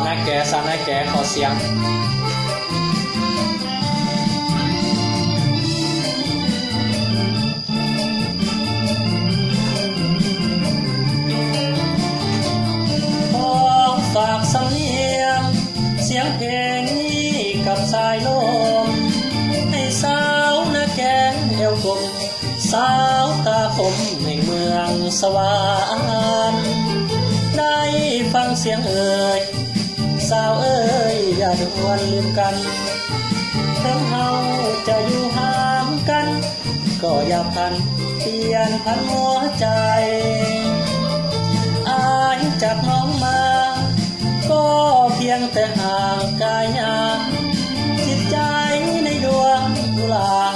หน้าแก่สาวหน้าแก่ขอเสียงฝากสำเนียงเสียงเพลงนี้กับสายลมให้สาวหน้าแก่เอวกลมสาวตาคมแห่งเมืองสวรรค์ได้ฟังเสียงเอ่ยสาวเอ่ยอย่าด่วนลืมกันถึงเฮาจะอยู่ห่างกันก็อย่าพันเปลี่ยนพันหัวใจอายจากน้องมาก็เพียงแต่ห่างกายยาจิตใจในดวงกุหลาบ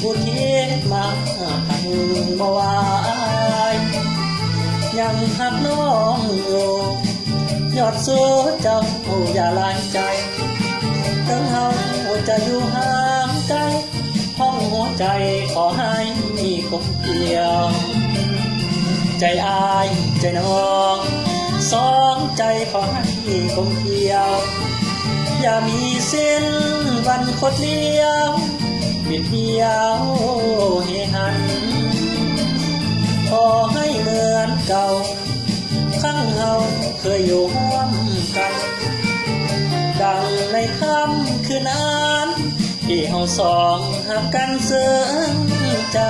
อุทิศมาหักบ่วายยังหักน้องอยู่ยอดสู้เจ้าอย่าลายใจถึงเฮาจะอยู่ห่างไกลห้องหัวใจขอให้มีคงเดียวใจอายใจน้องสองใจขอให้คงเดียวอย่ามีสิ้นวันคดเลี้ยวบิดเบี้ยวเฮหันขอให้เหมือนเก่าครั้งเฮาเคยอยู่ร่วมกันดังในค่ำคืนนั้นที่เฮาสองหักกันซึ้งใจ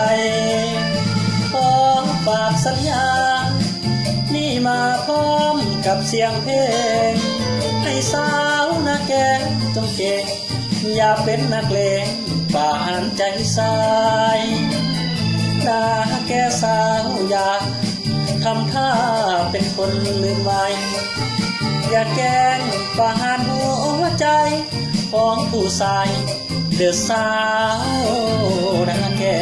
ขอฝากสัญญานี่มาพร้อมกับเสียงเพลงให้สาวนาแก่จงเก่งอย่าเป็นนักเลงป่านใจสายนาแก่สาวอย่าทำท่าเป็นคนลืมไว้อย่าแกล้งป่านหัวใจของผู้ชายเดือดสาวนาแก่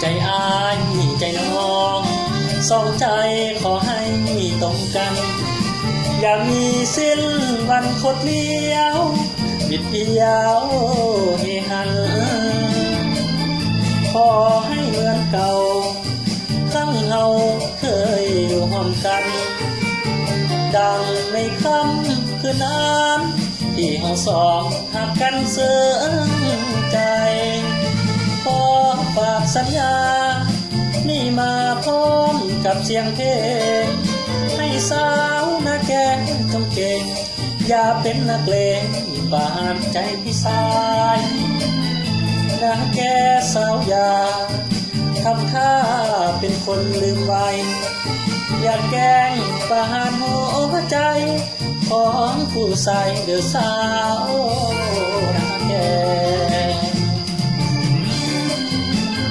ใจอายใจน้องสองใจขอให้ตรงกันอย่ามีสิ้นวันคดเลี้ยวบิดเบี้ยวเฮหันขอให้เหมือนเก่าครั้งเฮาเคยอยู่ห้อมกันดังในค่ำคืนนั้นที่เฮาสองหักกันซึ้งใจขอฝากสัญญานี่มาพร้อมกับเสียงเพลงให้สาวนาแก่จงเก่งอย่าเป็นนักเลงบาดใจพี่สายนาแก่สาวอย่าทำท่าเป็นคนลืมไว้อย่าแกล้งปานหัวใจของผู้ใส่เดือดสาวนาแก่